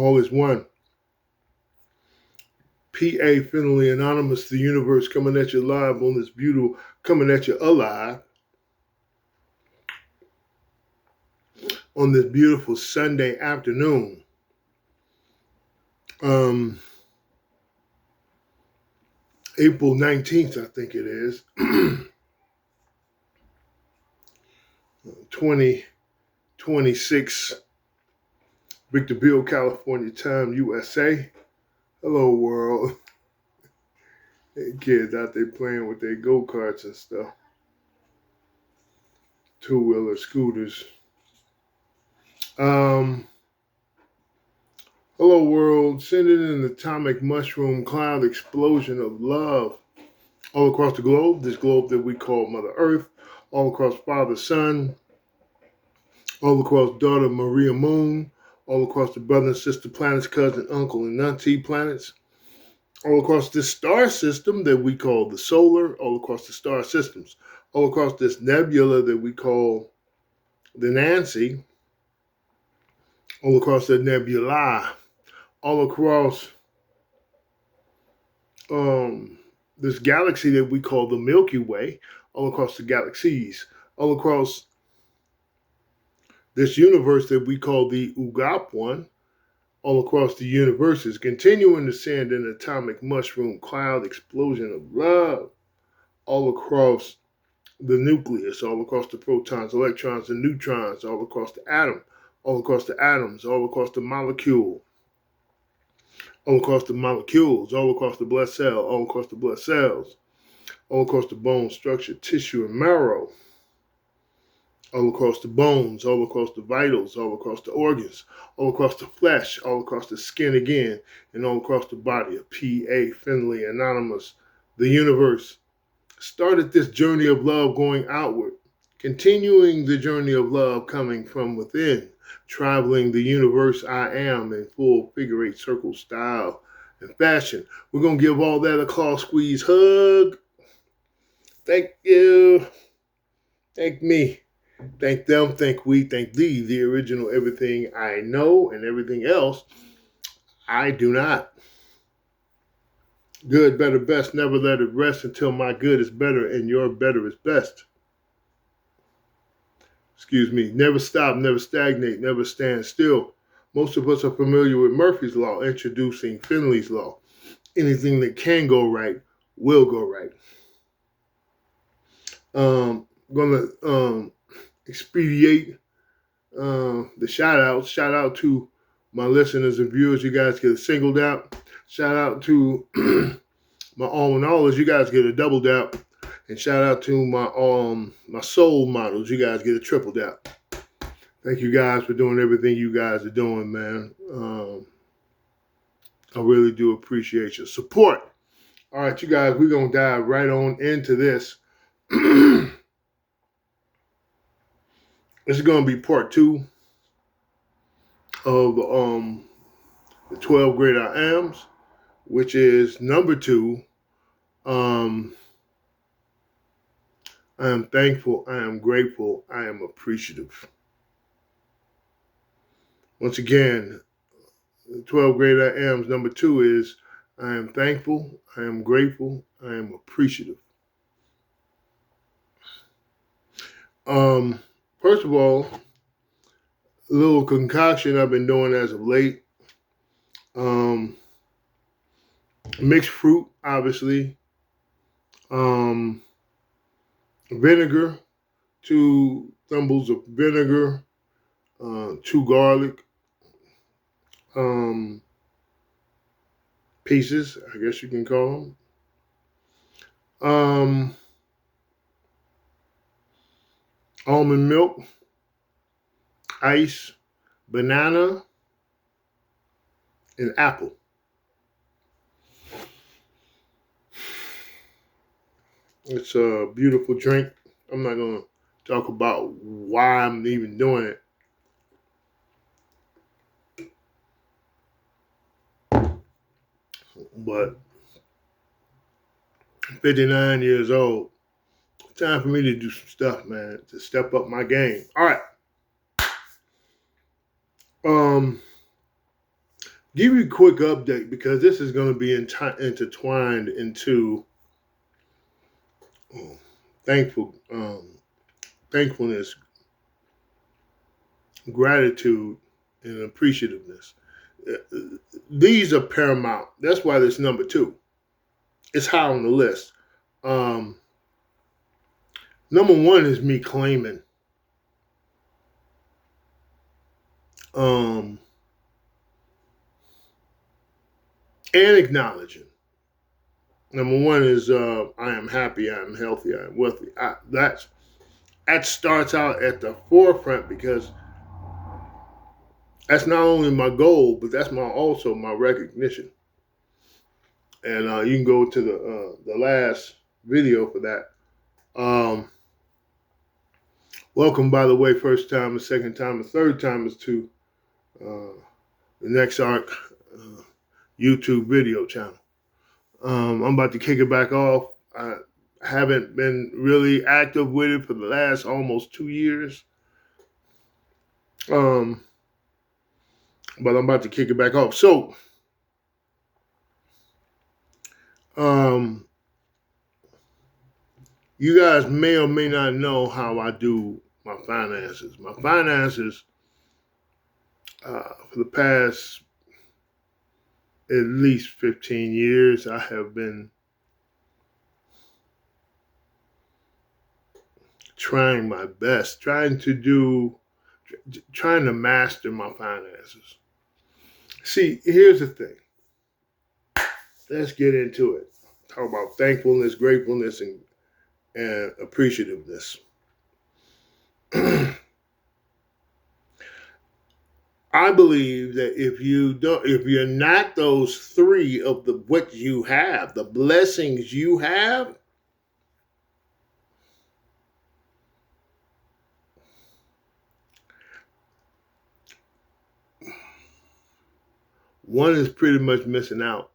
All is one. P.A. Finley, Anonymous, the universe, coming at you live on this beautiful, coming at you alive on this beautiful Sunday afternoon. April 19th, I think it is, 2026, Victorville, California time, USA. Hello, world. Kids out there playing with their go-karts and stuff. Two-wheeler scooters. Hello, world. Sending an atomic mushroom cloud explosion of love all across the globe, this globe that we call Mother Earth, all across Father, Son, all across Daughter Maria Moon, all across the brother and sister planets, cousin, uncle, and auntie planets, all across this star system that we call the solar, all across the star systems, all across this nebula that we call the Nancy, all across the nebula, all across this galaxy that we call the Milky Way, all across the galaxies, all across this universe that we call the UGAP one, all across the universes, continuing to send an atomic mushroom cloud explosion of love all across the nucleus, all across the protons, electrons, and neutrons, all across the atom, all across the atoms, all across the molecule, all across the molecules, all across the blood cell, all across the blood cells, all across the bone structure, tissue, and marrow, all across the bones, all across the vitals, all across the organs, all across the flesh, all across the skin again, and all across the body of P.A. Finley, Anonymous, the universe. Started this journey of love going outward, continuing the journey of love coming from within, traveling the universe I am in full figure eight circle style and fashion. We're going to give all that a claw squeeze hug. Thank you. Thank me. Thank them, thank we, thank thee, the original everything I know and everything else I do not. Good, better, best, never let it rest until my good is better and your better is best. Excuse me. Never stop, never stagnate, never stand still. Most of us are familiar with Murphy's Law, introducing Finley's Law. Anything that can go right will go right. Gonna expedite the shout outs. Shout out to my listeners and viewers. You guys get a singled out. Shout out to my all in allers. You guys get a doubled out. And shout out to my soul models. You guys get a tripled out. Thank you guys for doing everything you guys are doing, man. I really do appreciate your support. All right, you guys, we're going to dive right on into this. This is going to be part 2 of the 12 Great I Ams, which is number 2. I am thankful, I am grateful, I am appreciative. Once again, the 12 Great I Ams, number 2 is I am thankful, I am grateful, I am appreciative. First of all, a little concoction I've been doing as of late. Mixed fruit, obviously. Vinegar, 2 thimbles of vinegar, 2 garlic pieces, I guess you can call them. Almond milk, ice, banana, and apple. It's a beautiful drink. I'm not going to talk about why I'm even doing it. But 59 years old. Time for me to do some stuff, man, to step up my game. All right. give you a quick update because this is going to be intertwined into thankfulness, gratitude, and appreciativeness. These are paramount. That's why this number 2. It's high on the list. Number 1 is me claiming and acknowledging. Number 1 is I am happy, I am healthy, I am wealthy. That starts out at the forefront because that's not only my goal, but that's also my recognition. And you can go to the last video for that. Welcome, by the way, first time, a second time, a third time is to the NexA.R.K YouTube video channel. I'm about to kick it back off. I haven't been really active with it for the last almost 2 years. But I'm about to kick it back off. So, you guys may or may not know how I do my finances. My finances, for the past at least 15 years, I have been trying my best, trying to master my finances. See, here's the thing. Let's get into it. Talk about thankfulness, gratefulness, and appreciativeness. I believe that if you're not those 3 of what you have, the blessings you have, one is pretty much missing out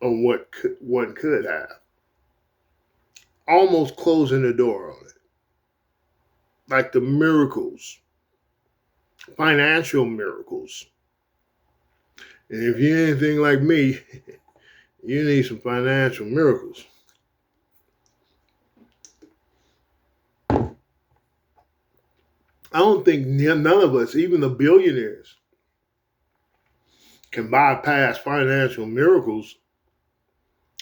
on what one could have. Almost closing the door on it. Like the miracles, financial miracles. And if you're anything like me, you need some financial miracles. I don't think none of us, even the billionaires, can bypass financial miracles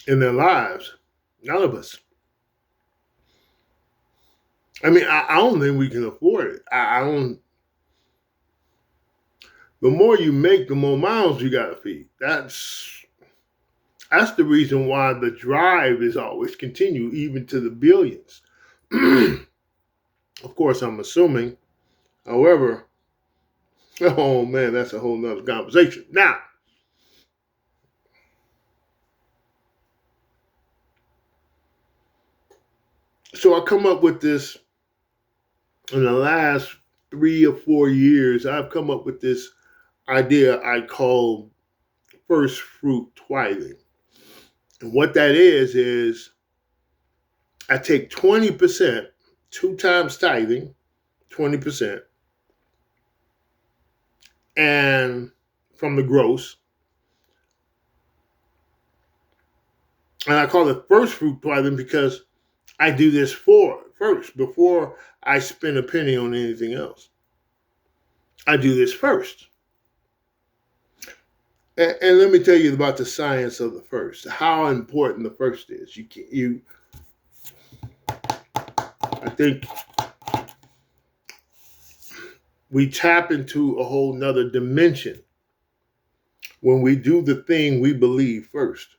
in their lives. None of us. I mean, I don't think we can afford it. I don't. The more you make, the more miles you got to feed. That's the reason why the drive is always continue, even to the billions. Of course, I'm assuming. However, oh man, that's a whole nother conversation. Now, so I come up with this in the last 3 or 4 years. I've come up with this idea I call first fruit tithing. And what that is I take 20%, 2 times tithing, 20%, and from the gross. And I call it first fruit tithing because I do this first before I spend a penny on anything else. I do this first. And let me tell you about the science of the first, how important the first is. I think we tap into a whole nother dimension when we do the thing we believe first,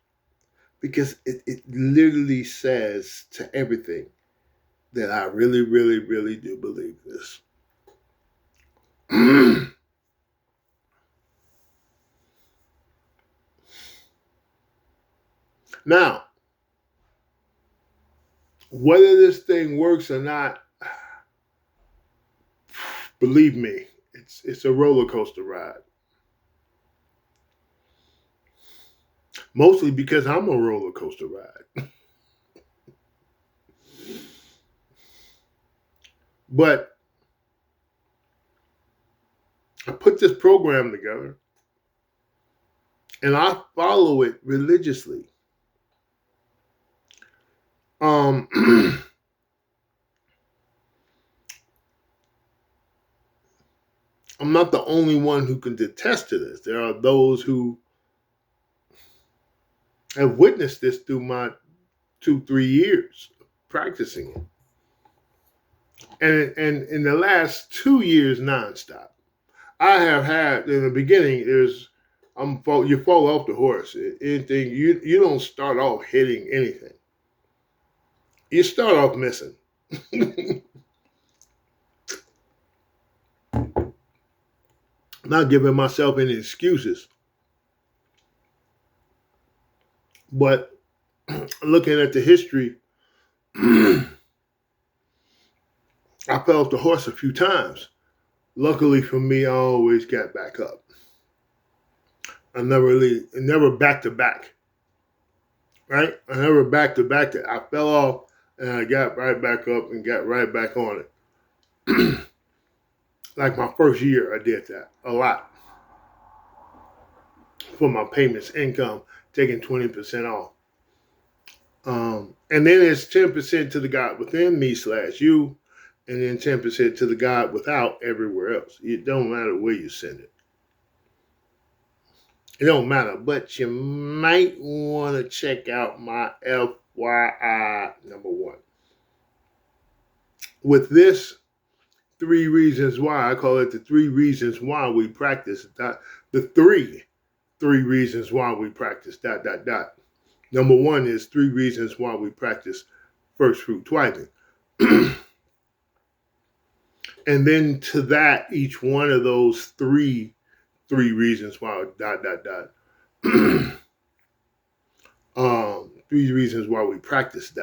because it literally says to everything that I really, really, really do believe this. Now, whether this thing works or not, believe me, it's a roller coaster ride. Mostly because I'm a roller coaster ride. But I put this program together and I follow it religiously. I'm not the only one who can attest to this. There are those who have witnessed this through my 2-3 years practicing it. And in the last 2 years nonstop, I have had in the beginning you fall off the horse. Anything you don't start off hitting anything. You start off missing. Not giving myself any excuses, but looking at the history, I fell off the horse a few times. Luckily for me, I always got back up. I never back to back. Right? I never back to back. I fell off and I got right back up and got right back on it. Like my first year, I did that a lot for my payments income, taking 20% off. And then it's 10% to the God within me / you, and then 10% to the God without everywhere else. It don't matter where you send it. It don't matter, but you might want to check out my FYI #1. With this, 3 reasons why, I call it the 3 reasons why we practice that. The three reasons why we practice ... #1 is 3 reasons why we practice first fruit tithing. And then to that, each one of those three reasons why ... 3 reasons why we practice ...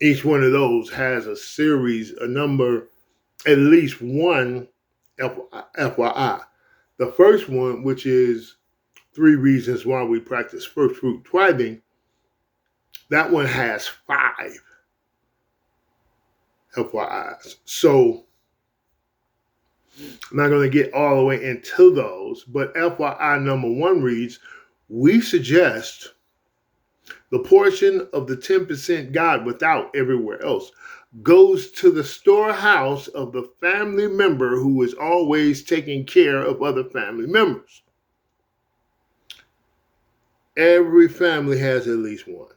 Each one of those has a series, a number, at least one FYI. The first one, which is 3 reasons why we practice first fruit tithing, that one has 5 FYIs. So I'm not going to get all the way into those, but FYI #1 reads, we suggest the portion of the 10% God without everywhere else goes to the storehouse of the family member who is always taking care of other family members. Every family has at least one.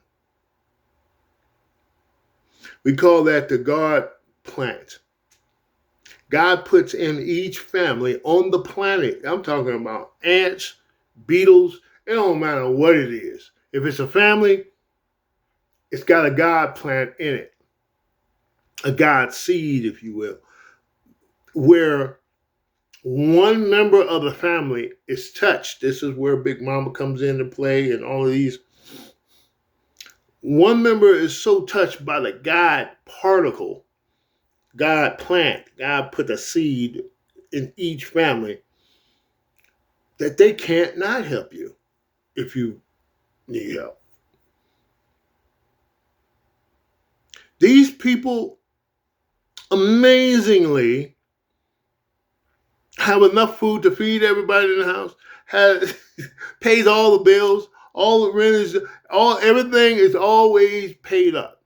We call that the God plant. God puts in each family on the planet. I'm talking about ants, beetles. It don't matter what it is. If it's a family, it's got a God plant in it. A God seed, if you will, where one member of the family is touched. This is where Big Mama comes into play and all of these. One member is so touched by the God particle, God plant, God put a seed in each family that they can't not help you if you need help. These people amazingly have enough food to feed everybody in the house, pays all the bills, all the rent is, everything is always paid up.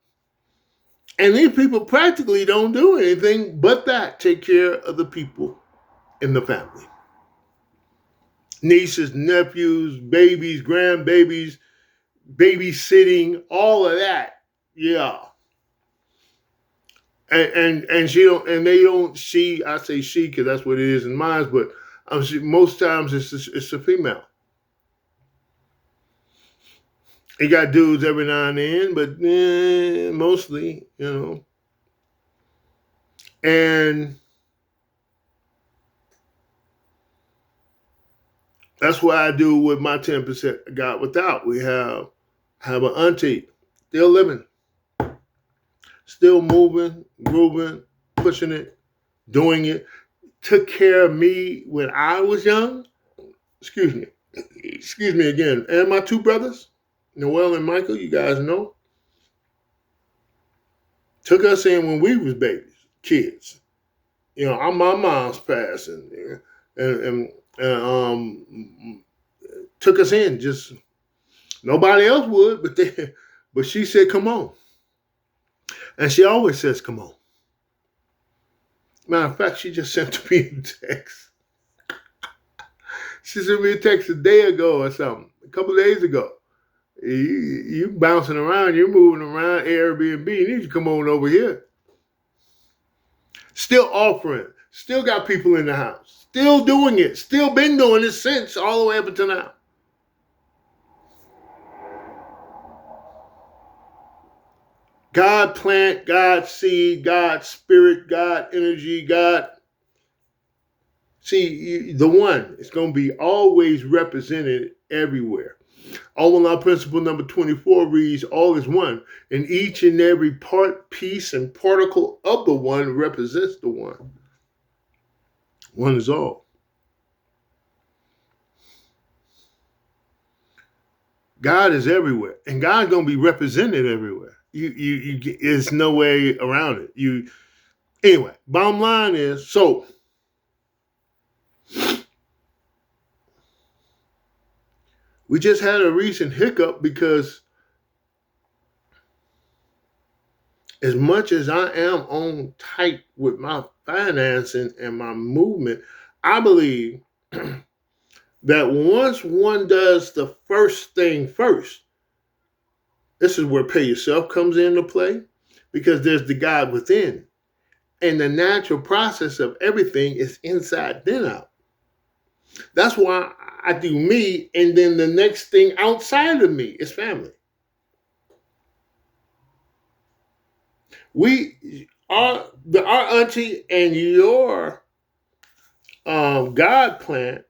And these people practically don't do anything but that, take care of the people in the family. Nieces, nephews, babies, grandbabies, babysitting, all of that. Yeah. And she don't, and they don't, I say she because that's what it is in mine, but most times it's a female. You got dudes every now and then, but mostly, And that's what I do with my 10% God without. We have an auntie, still living, still moving, grooving, pushing it, doing it. Took care of me when I was young. Excuse me again. And my 2 brothers, Noel and Michael, you guys know. Took us in when we was babies, kids. My mom's passing, and took us in. Just nobody else would, but she said, "Come on," and she always says, "Come on." Matter of fact, she just sent me a text. She sent me a text a day ago or something, a couple of days ago. You bouncing around, you're moving around Airbnb. You need to come on over here. Still offering, still got people in the house, still doing it, still been doing it since all the way up until now. God plant, God seed, God spirit, God energy, God. See, the one is going to be always represented everywhere. All law principle number 24 reads, all is one, and each and every part, piece, and particle of the one represents the one. One is all. God is everywhere, and God's going to be represented everywhere. There's no way around it. Anyway, bottom line is, so we just had a recent hiccup because as much as I am on tight with my financing and my movement, I believe that once one does the first thing first, this is where pay yourself comes into play, because there's the God within. And the natural process of everything is inside then out. That's why I do me, and then the next thing outside of me is family. Our auntie and your God plant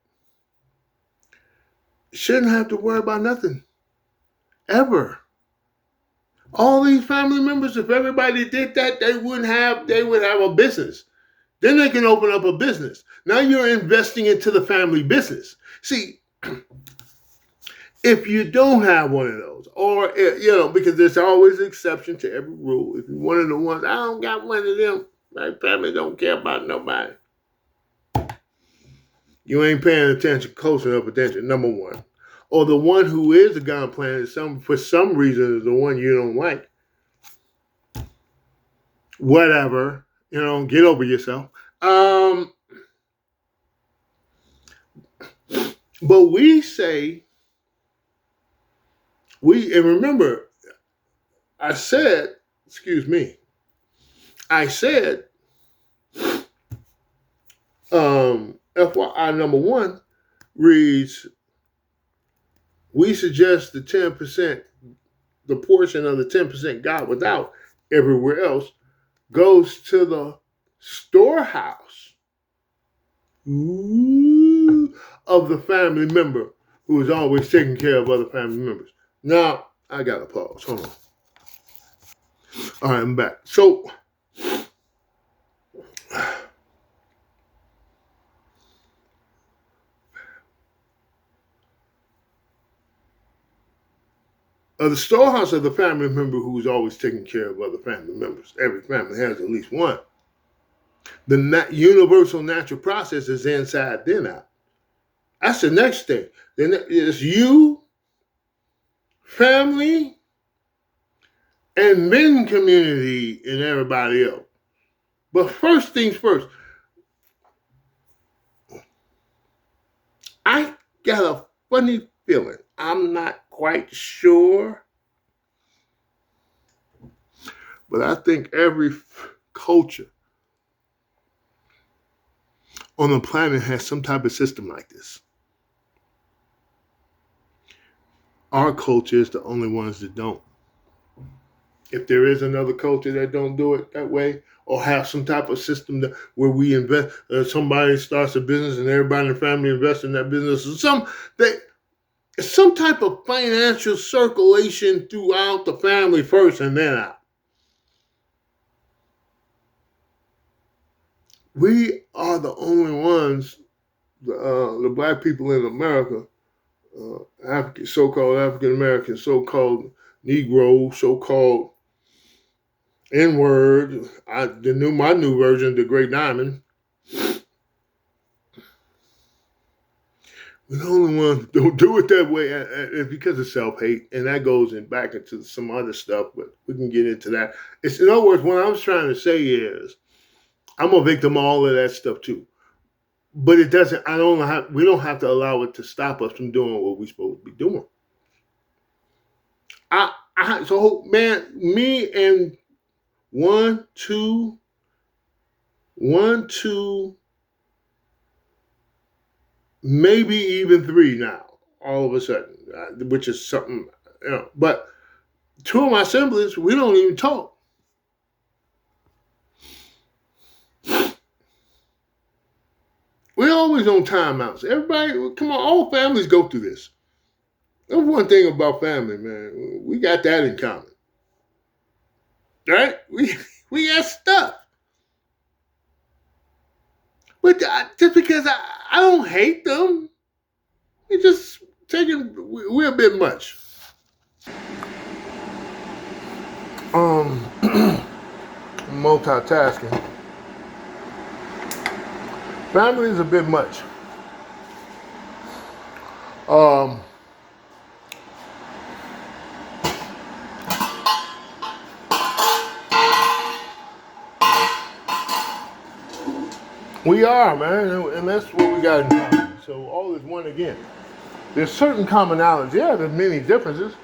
shouldn't have to worry about nothing ever. All these family members, if everybody did that, they would have a business. Then they can open up a business. Now you're investing into the family business. See, if you don't have one of those, or because there's always an exception to every rule. If you're one of the ones, I don't got one of them, my family don't care about nobody. You ain't paying attention, close enough attention, number one. Or the one who is a God planet, for some reason is the one you don't like. Whatever, get over yourself. But we say, and remember, I said, FYI number one reads, we suggest the 10%, the portion of the 10% God without everywhere else goes to the storehouse of the family member who is always taking care of other family members. Now, I got to pause. Hold on. All right, I'm back. So, the storehouse of the family member who's always taking care of other family members. Every family has at least one. The universal natural process is inside, then out. That's the next thing. Then it's you, family, and men community, and everybody else. But first things first, I got a funny feeling. I'm not quite sure, but I think every culture on the planet has some type of system like this. Our culture is the only ones that don't. If there is another culture that don't do it that way, or have some type of system where we invest, somebody starts a business and everybody in the family invests in that business, or some type of financial circulation throughout the family first and then out. We are the only ones, the black people in America, so-called African Americans, so-called Negro, so-called N-word, my new version, the Great Diamond. We're the only ones don't do it that way. It's because of self-hate, and that goes back into some other stuff, but we can get into that. It's, in other words, what I was trying to say is I'm a victim of all of that stuff too. But it doesn't. I don't have. We don't have to allow it to stop us from doing what we're supposed to be doing. So man, me and one, two, one, two, maybe even three now. All of a sudden, which is something, you know. But two of my siblings, we don't even talk. We're always on timeouts. Everybody, come on, all families go through this. That's one thing about family, man. We got that in common, right? We got stuff. But just because I don't hate them, it just taking we're a bit much. Multitasking. Family is a bit much. Um, we are, man, and that's what we got in common. So all is one again. There's certain commonalities. Yeah, there's many differences,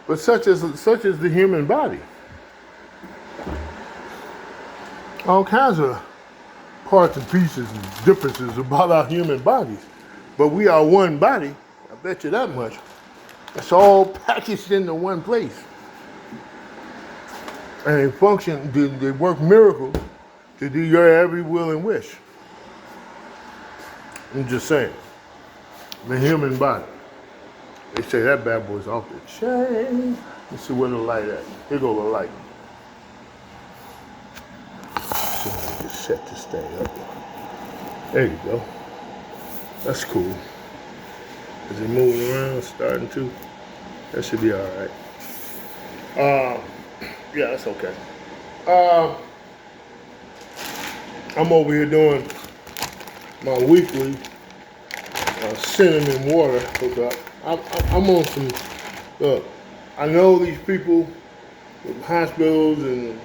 but such as the human body. All kinds of parts and pieces and differences about our human bodies. But we are one body, I bet you that much. It's all packaged into one place. And they function, they work miracles to do your every will and wish. I'm just saying. The human body. They say that bad boy's off the chain. Let's see where the light at. Here go the light. So I just set this thing up. There you go. That's cool. Is it moving around? Starting to? That should be all right. Yeah, that's okay. I'm over here doing my weekly cinnamon water hookup. I'm on some. Look, I know these people with hospitals and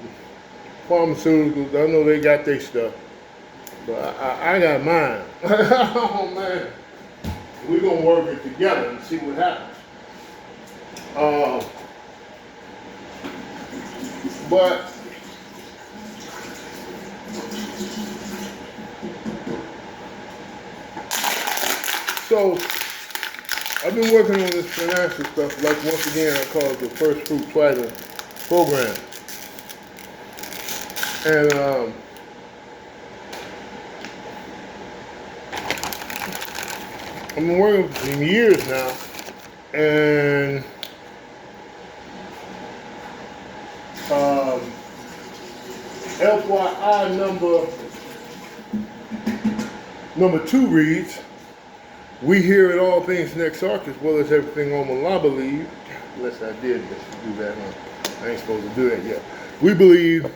pharmaceuticals. I know they got their stuff, but I got mine. Oh man, we're gonna work it together and see what happens. But so I've been working on this financial stuff. Like once again, I call it the First Fruit Twitter program, and I've been working for years now, and FYI number 2 reads, we here at All Things NexA.R.K, as well as everything on Mallah believe, unless I did do that, I ain't supposed to do that yet. We believe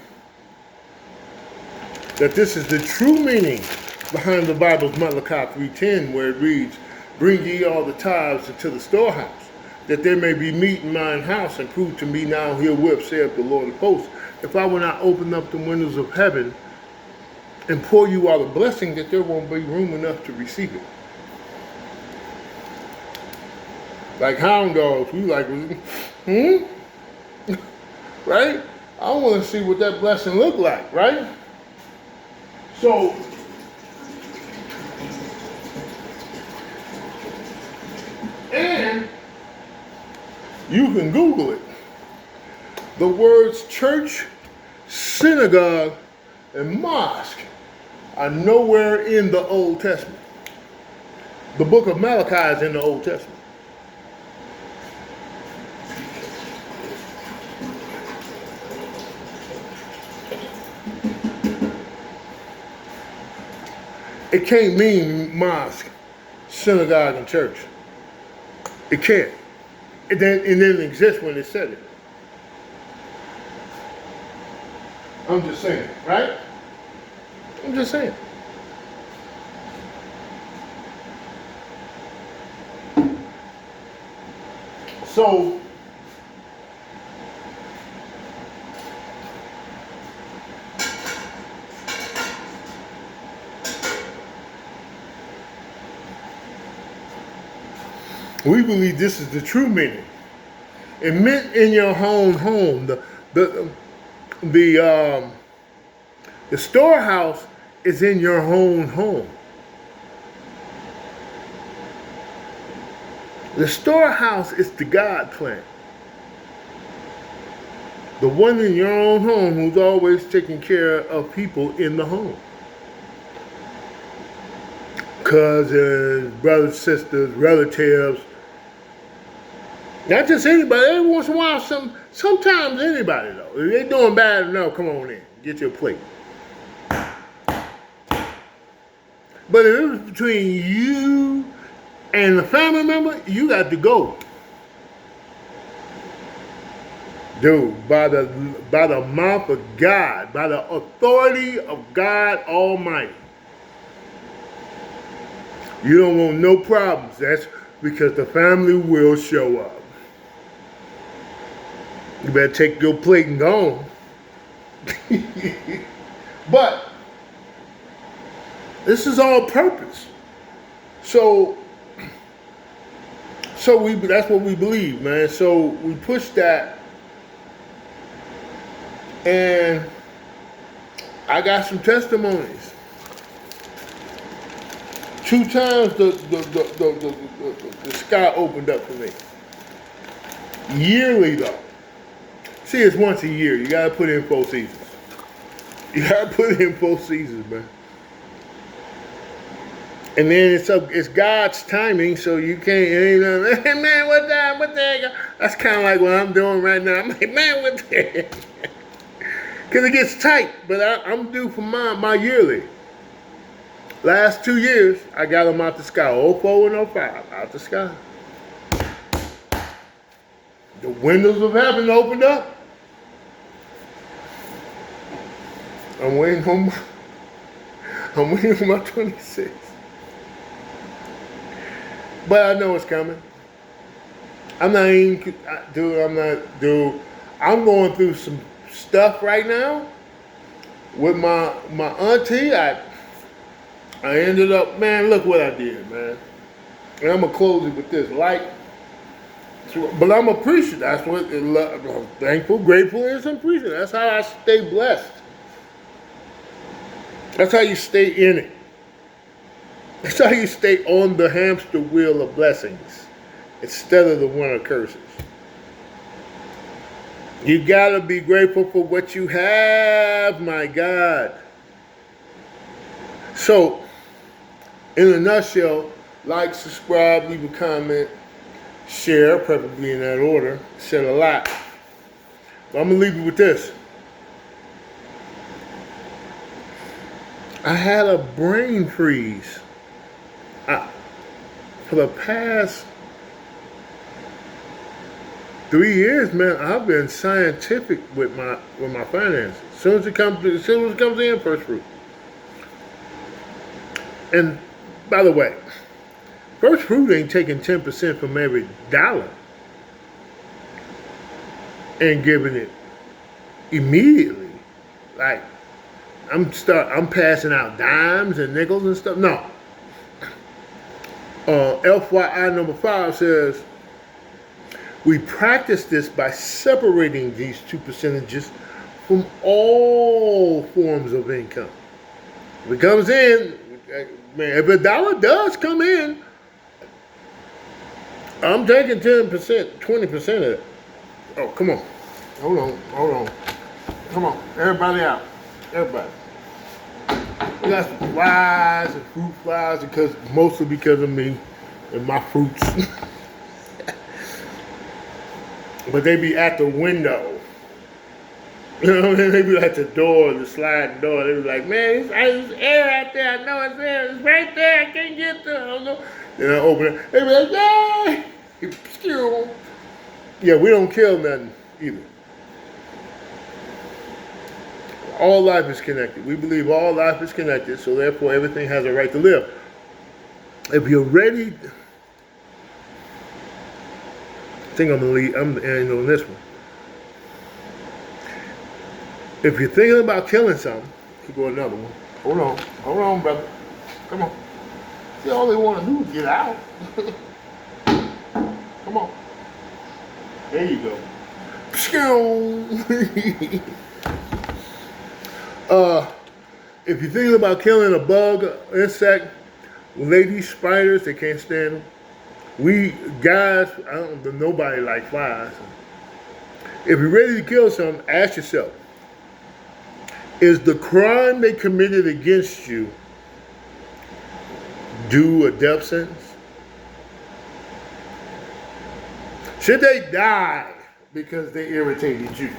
that this is the true meaning behind the Bible's Malachi 3:10, where it reads, bring ye all the tithes into the storehouse, that there may be meat in mine house, and prove to me now herewith, saith the Lord of hosts, if I will not open up the windows of heaven and pour you out a blessing, that there won't be room enough to receive it. Like hound dogs, we like, right? I want to see what that blessing look like, right? So, and you can Google it. The words church, synagogue, and mosque are nowhere in the Old Testament. The book of Malachi is in the Old Testament. It can't mean mosque, synagogue, and church. It can't. It didn't exist when it said it. I'm just saying, right? I'm just saying. So we believe this is the true meaning. It meant in your own home. The storehouse is in your own home. The storehouse is the God plan. The one in your own home who's always taking care of people in the home. Cousins, brothers, sisters, relatives. Not just anybody. Every once in a while, sometimes anybody though. If they're doing bad enough, come on in. Get your plate. But if it was between you and the family member, you got to go. Dude, by the mouth of God, by the authority of God Almighty. You don't want no problems. That's because the family will show up. You better take your plate and go on. But this is all purpose. So that's what we believe, man. So we push that, and I got some testimonies. 2 times the sky opened up for me. Yearly though. See, it's once a year. You gotta put in 4 seasons. You gotta put in 4 seasons, man. And then it's God's timing, so you can't, hey, man, what the heck? That's kind of like what I'm doing right now. I'm like, man, what the heck? Because it gets tight, but I'm due for my yearly. Last 2 years, I got them out the sky, 04 and 05, out the sky. The windows of heaven opened up. I'm waiting on my 26. But I know it's coming. I'm going through some stuff right now with my auntie. I ended up, man, look what I did, man. And I'm going to close it with this light. But I'm appreciative. That's what I'm thankful, grateful, and appreciative. That's how I stay blessed. That's how you stay in it. That's how you stay on the hamster wheel of blessings instead of the one of curses. You gotta be grateful for what you have, my God. So, in a nutshell, like, subscribe, leave a comment, share, preferably in that order. Said a lot. But I'm gonna leave you with this. I had a brain freeze. For the past 3 years, man, I've been scientific with my finances. As soon as it comes in, first fruit. And by the way, first fruit ain't taking 10% from every dollar and giving it immediately. Like, I'm passing out dimes and nickels and stuff. No. FYI number 5 says, we practice this by separating these 2 percentages from all forms of income. If it comes in, man, if a dollar does come in, I'm taking 10%, 20% of it. Oh, come on. Hold on. Come on, everybody out. Everybody. We got some flies and fruit flies mostly because of me and my fruits. But they be at the window. You know what I mean? They be at the door, the sliding door. They be like, man, there's air out there. I know it's there. It's right there. I can't get there. I don't know. Then I open it. They be like, yay! Yeah, we don't kill nothing either. All life is connected. We believe all life is connected, so therefore everything has a right to live. If you're ready think I'm gonna end on this one. If you're thinking about killing something, keep going another one. Hold on, brother. Come on. See, all they want to do is get out. Come on. There you go. If you're thinking about killing a bug, insect, ladies, spiders, they can't stand them. We guys, nobody like flies. If you're ready to kill something, ask yourself, is the crime they committed against you due a death sentence? Should they die because they irritated you?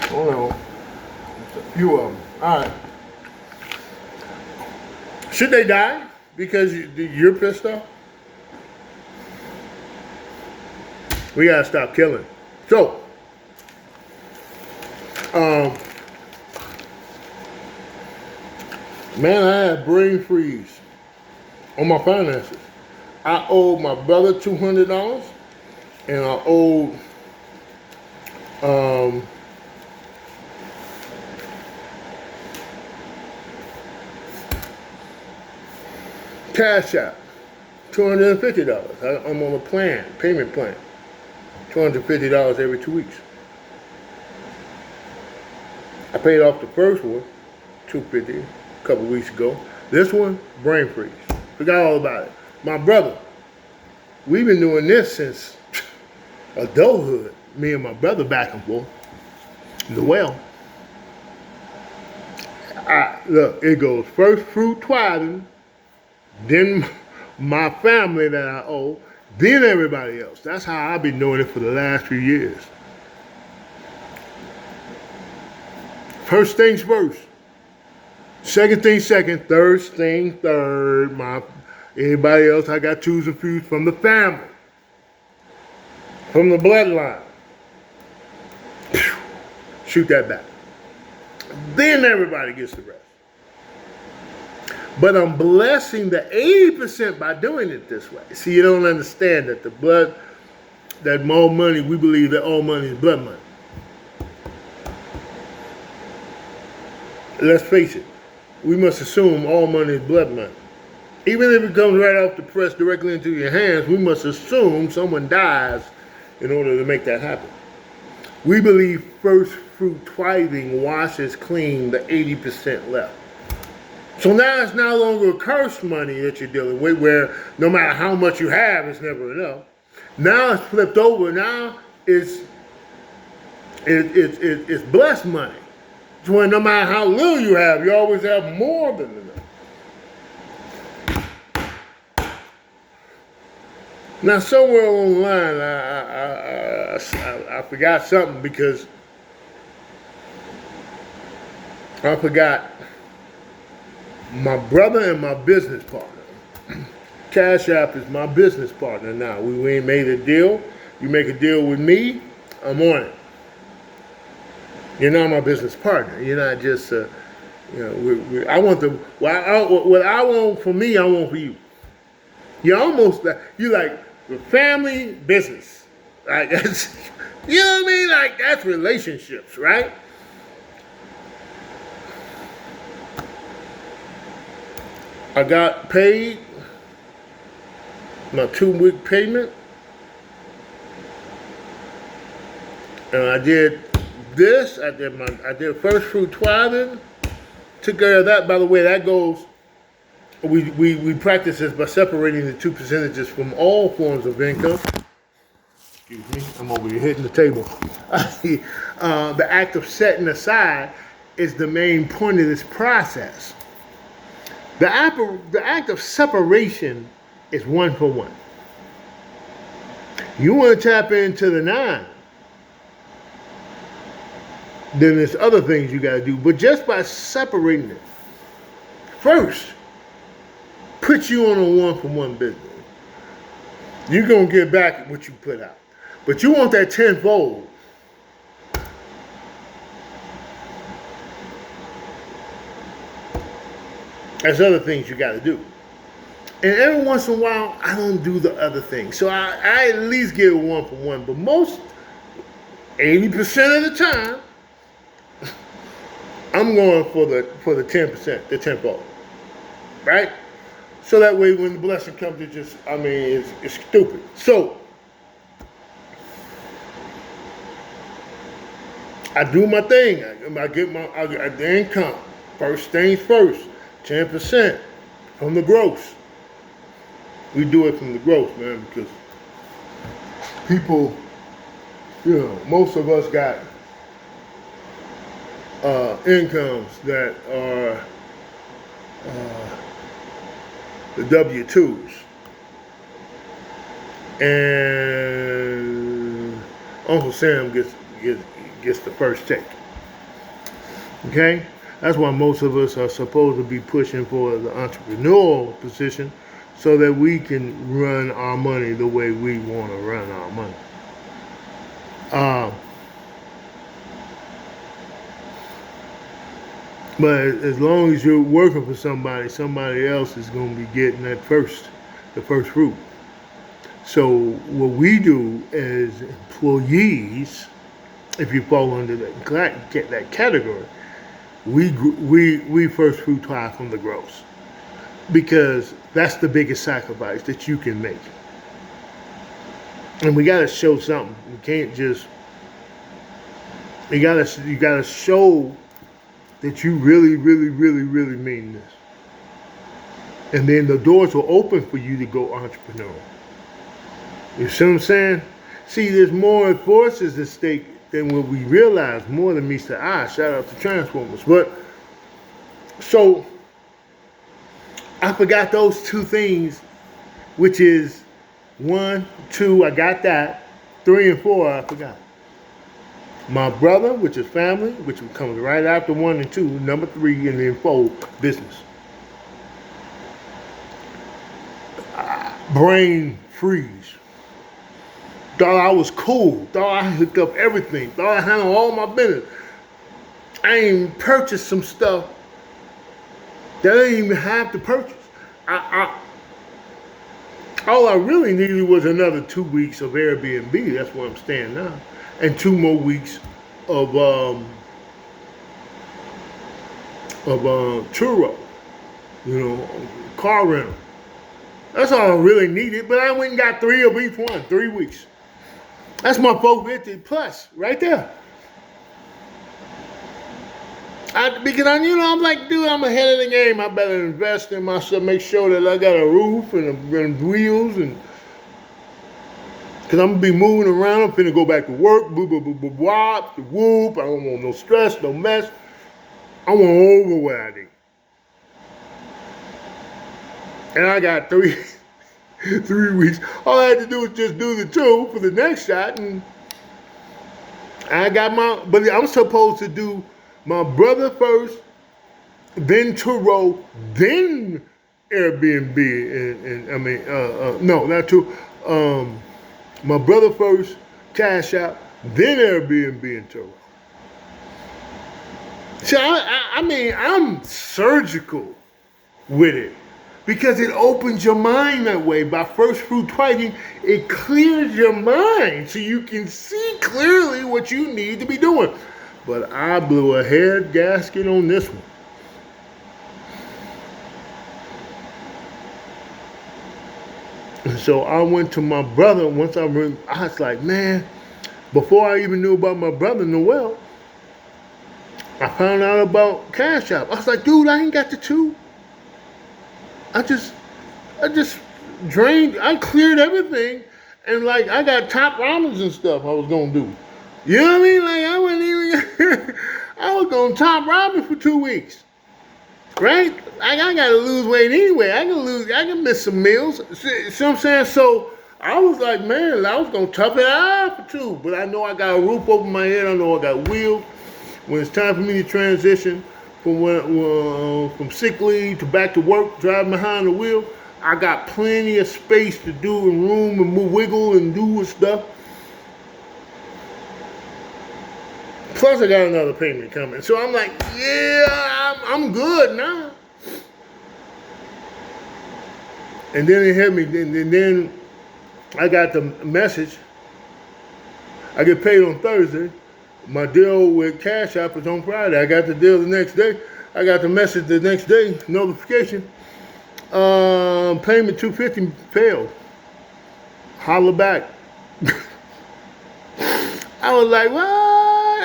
Hold on. There's a few of them. All right. Should they die because you're pissed off? We gotta stop killing. So, man, I had brain freeze on my finances. I owed my brother $200, and I owed Cash App $250. I'm on a payment plan. $250 every 2 weeks. I paid off the first one, $250, a couple weeks ago. This one, brain freeze. Forgot all about it. My brother, we've been doing this since adulthood. Me and my brother back and forth. Well, look, it goes first fruit tithing, then my family that I owe, then everybody else. That's how I've been doing it for the last few years. First things first. Second thing second. Third thing third. Anybody else I got twos and fews from the family. From the bloodline. Shoot that back. Then everybody gets the rest. But I'm blessing the 80% by doing it this way. See, you don't understand that that more money, we believe that all money is blood money. Let's face it, we must assume all money is blood money. Even if it comes right off the press directly into your hands, we must assume someone dies in order to make that happen. We believe first fruit tithing washes clean the 80% left. So now it's no longer cursed money that you're dealing with, where no matter how much you have, it's never enough. Now it's flipped over. Now it's blessed money. It's when no matter how little you have, you always have more than enough. Now somewhere along the line, I forgot something because I forgot my brother and my business partner. Cash App is my business partner now. We ain't made a deal. You make a deal with me, I'm on it. You're not my business partner. You're not just, I want what I want for me, I want for you. You're almost like, you like the family business. Like that's, you know what I mean? Like that's relationships, right? I got paid my 2-week payment, and I did this. I did first fruit tithing. Took care of that. By the way, that goes. We practice this by separating the two percentages from all forms of income. Excuse me, I'm over here hitting the table. The act of setting aside is the main point of this process. The act of separation is 1 for 1. You want to tap into the 9, then there's other things you got to do. But just by separating it, first, put you on a 1 for 1 business. You're going to get back what you put out. But you want that tenfold. There's other things you got to do. And every once in a while, I don't do the other thing. So I at least get a 1-for-1. But most 80% of the time, I'm going for the 10%, the tempo, right? So that way, when the blessing comes, it just, I mean, it's stupid. So I do my thing. I get the income. First things first, 10% from the gross. We do it from the gross, man, because people, most of us got incomes that are the W-2s. And Uncle Sam gets the first take. Okay? That's why most of us are supposed to be pushing for the entrepreneurial position so that we can run our money the way we want to run our money. But as long as you're working for somebody, somebody else is going to be getting the first fruit. So what we do as employees, if you fall under that category, we first fruitize from the gross, because that's the biggest sacrifice that you can make. And we got to show something. We can't just. You gotta show that you really, really, really, really mean this. And then the doors will open for you to go entrepreneurial. You see what I'm saying? See, there's more forces at stake than what we realize, more than meets the eye. Shout out to Transformers. But, so, I forgot those two things, which is 1, 2, I got that. 3 and 4, I forgot. My brother, which is family, which comes right after 1 and 2, number 3, and then 4, business. Brain freeze. Thought I was cool. Thought I hooked up everything. Thought I handled all my business. I even purchased some stuff that I didn't even have to purchase. All I really needed was another 2 weeks of Airbnb. That's where I'm staying now. And 2 more weeks of churro, car rental. That's all I really needed. But I went and got 3 of each one, 3 weeks. That's my 450 plus right there. Because I'm like, dude, I'm ahead of the game. I better invest in myself, make sure that I got a roof and wheels, and because I'm going to be moving around. I'm finna go back to work, wop, the whoop. I don't want no stress, no mess. I want over what I need. And I got 3 weeks. All I had to do was just do the 2 for the next shot, and I got but I'm supposed to do my brother first, then Turo, then Airbnb, no, not Turo. My brother first, Cash Out, then Airbnb and Turo. So I'm surgical with it, because it opens your mind that way. By first fruit fighting, it clears your mind so you can see clearly what you need to be doing. But I blew a head gasket on this one. And so I went to my brother. Once I was like, man, before I even knew about my brother Noel, I found out about Cash App. I was like, dude, I ain't got the 2. I just drained, I cleared everything, and like I got top ramen and stuff I was gonna do. You know what I mean? Like I wasn't even I was gonna top ramen for 2 weeks. Right? I gotta lose weight anyway. I can miss some meals. See what I'm saying? So I was like, man, I was gonna tough it out for 2. But I know I got a roof over my head, I know I got wheels. When it's time for me to transition from sick leave to back to work, driving behind the wheel, I got plenty of space to do and room and move, wiggle and do stuff. Plus I got another payment coming. So I'm like, yeah, I'm good now. And then it hit me. Then I got the message. I get paid on Thursday. My deal with Cash App is on Friday. I got the deal the next day. I got the message the next day, notification. Payment $250 failed. Holla back. I was like, what?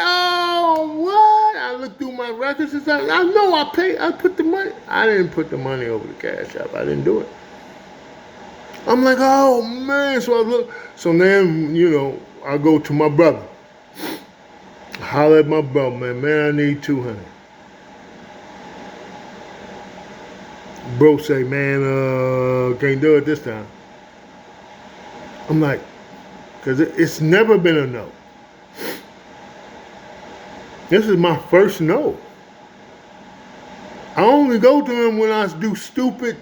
Oh, what? I looked through my records and stuff. I know I put the money. I didn't put the money over the Cash App. I didn't do it. I'm like, oh man. So I look. So then, you know, I go to my brother. Holler at my brother, man, I need 200. Bro say, man, can't do it this time. I'm like, because it's never been a no. This is my first no. I only go to him when I do stupid,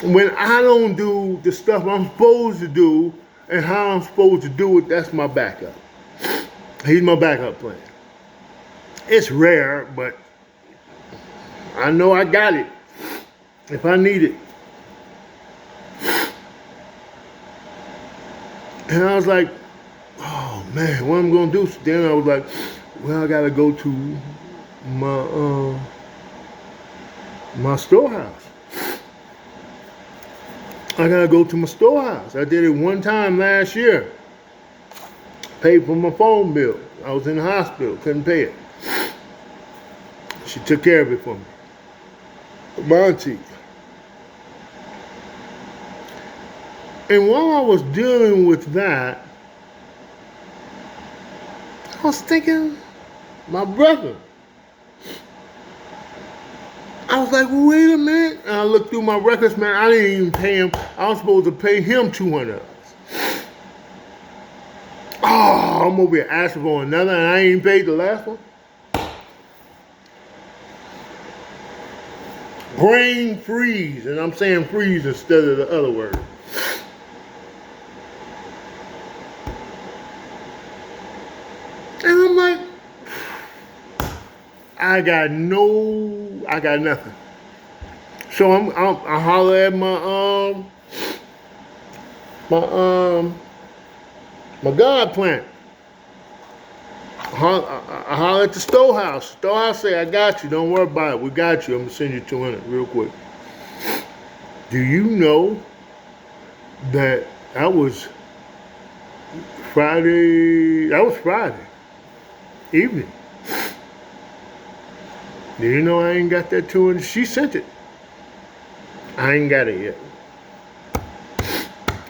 when I don't do the stuff I'm supposed to do and how I'm supposed to do it. That's my backup. He's my backup plan. It's rare, but I know I got it if I need it. And I was like, oh man, what I'm gonna do? Then I was like, well, I gotta go to my storehouse. I gotta go to my storehouse. I did it one time last year. Paid for my phone bill. I was in the hospital, couldn't pay it. She took care of it for me. My auntie. And while I was dealing with that, I was thinking, my brother. I was like, wait a minute. And I looked through my records, man. I didn't even pay him. I was supposed to pay him $200. Oh, I'm over here asking for another, and I ain't paid the last one. Brain freeze, and I'm saying freeze instead of the other word. And I'm like, I got nothing. So I holler at my God plant. I holler at the storehouse. Storehouse say, I got you. Don't worry about it. We got you. I'm going to send you 200 real quick. Do you know that was Friday? That was Friday evening. Do you know I ain't got that 200? She sent it. I ain't got it yet.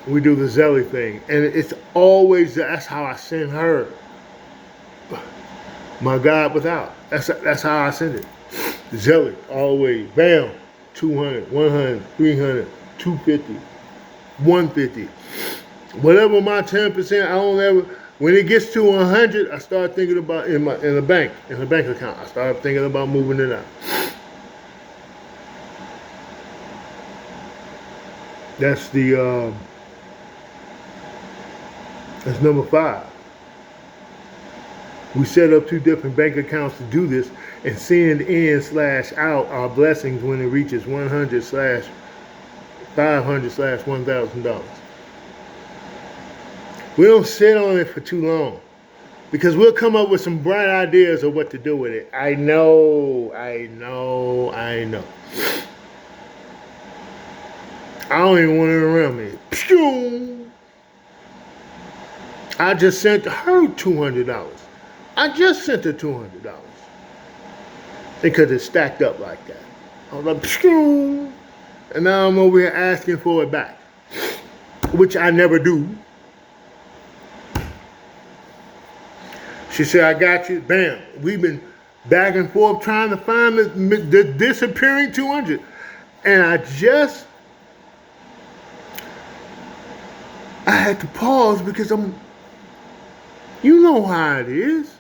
We do the Zelly thing. And it's always, that's how I send her my God without. That's how I send it. Zelly, always, bam, 200, 100, 300, 250, 150. Whatever my 10%, I don't ever, when it gets to 100, I start thinking about in the bank account. I start thinking about moving it out. That's that's number 5. We set up 2 different bank accounts to do this and send in/out our blessings when it reaches 100/500/$1,000. We don't sit on it for too long because we'll come up with some bright ideas of what to do with it. I know. I don't even want it around me. I just sent her $200. I just sent her $200 because it stacked up like that. I was like, and now I'm over here asking for it back, which I never do. She said, I got you. Bam. We've been back and forth trying to find the disappearing 200. And I had to pause because you know how it is.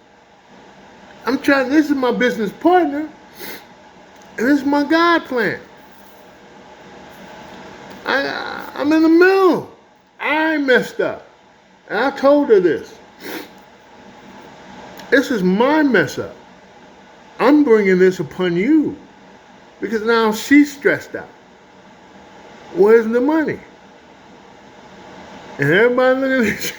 This is my business partner, and this is my God plan. I'm in the middle. I messed up. And I told her this. This is my mess up. I'm bringing this upon you because now she's stressed out. Where's the money? And everybody look at this.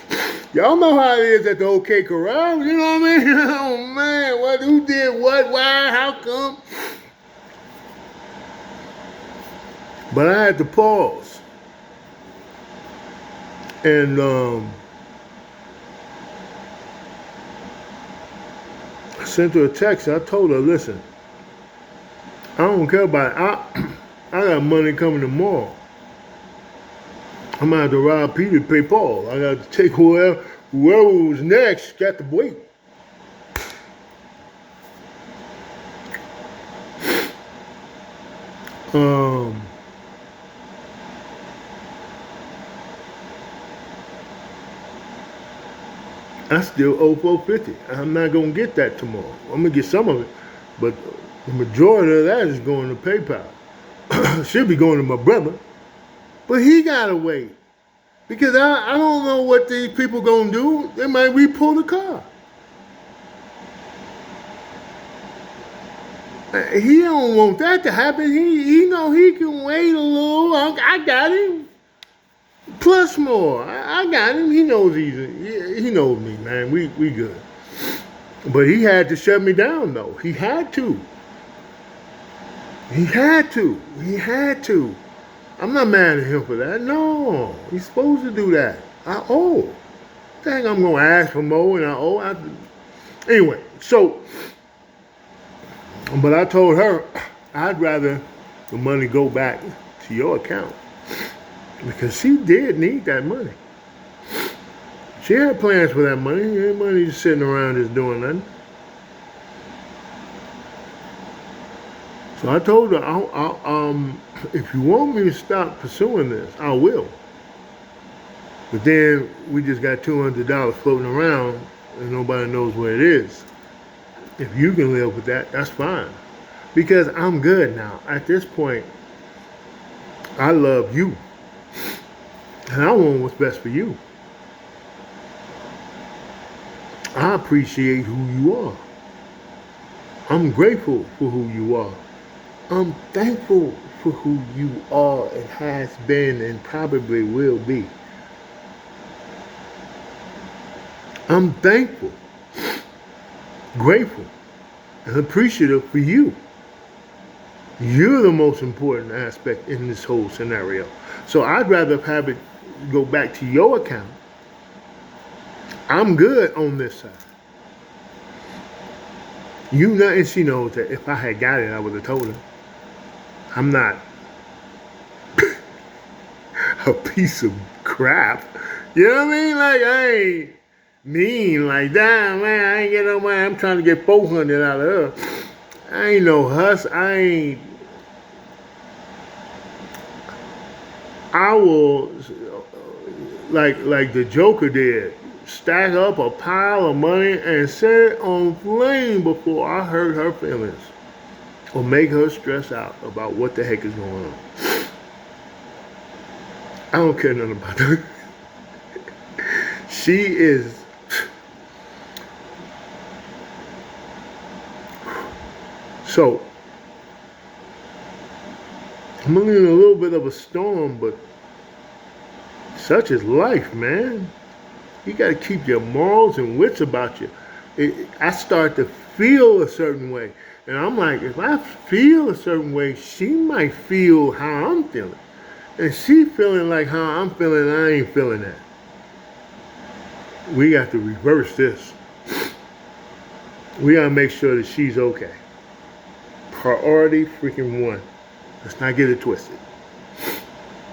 Y'all know how it is at the OK Corral, you know what I mean? Oh man, what? Who did what? Why? How come? But I had to pause. And I sent her a text. I told her, listen, I don't care about it. I got money coming tomorrow. I'm gonna have to rob Peter to pay Paul. I got to take whoever was next got to wait. I still owe $450. I'm not gonna get that tomorrow. I'm gonna get some of it, but the majority of that is going to PayPal. Should be going to my brother, but he gotta wait because I don't know what these people gonna do. They might re-pull the car. He don't want that to happen. He know he can wait a little. I got him. Plus more. I got him. He knows he knows me, man. We good. But he had to shut me down though. He had to. He had to. I'm not mad at him for that. No. He's supposed to do that. I owe. Dang, I'm gonna ask for more and I owe. Anyway, so but I told her I'd rather the money go back to your account. Because she did need that money. She had plans for that money. That money just sitting around just doing nothing. So I told her, if you want me to stop pursuing this, I will. But then we just got $200 floating around and nobody knows where it is. If you can live with that, that's fine. Because I'm good now. At this point, I love you. And I want what's best for you. I appreciate who you are. I'm grateful for who you are. I'm thankful for who you are and has been and probably will be. I'm thankful, grateful, and appreciative for you. You're the most important aspect in this whole scenario. So I'd rather have it go back to your account. I'm good on this side. You know, and she knows that if I had got it, I would have told her. I'm not a piece of crap. You know what I mean? Like, I ain't mean like that, man. I ain't get no money. I'm trying to get 400 out of her. I ain't no huss. I will, like the Joker did, stack up a pile of money and set it on flame before I hurt her feelings or make her stress out about what the heck is going on. I don't care nothing about her. She is. So, I'm in a little bit of a storm, but such is life, man. You got to keep your morals and wits about you. I start to feel a certain way. And I'm like, if I feel a certain way, she might feel how I'm feeling. And she feeling like how I'm feeling, I ain't feeling that. We got to reverse this. We got to make sure that she's okay. Priority freaking one. Let's not get it twisted.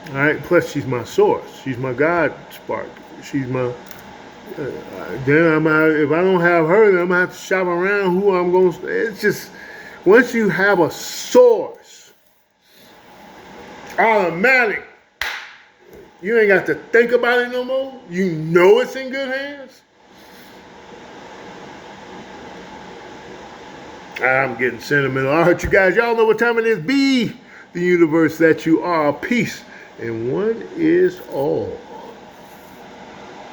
All right. Plus, she's my source. She's my God spark. She's my. Then if I don't have her, then I'm gonna have to shop around who I'm gonna. It's just once you have a source, automatic. You ain't got to think about it no more. You know it's in good hands. I'm getting sentimental. All right, you guys, y'all know what time it is. Be the universe that you are. Peace. And one is all.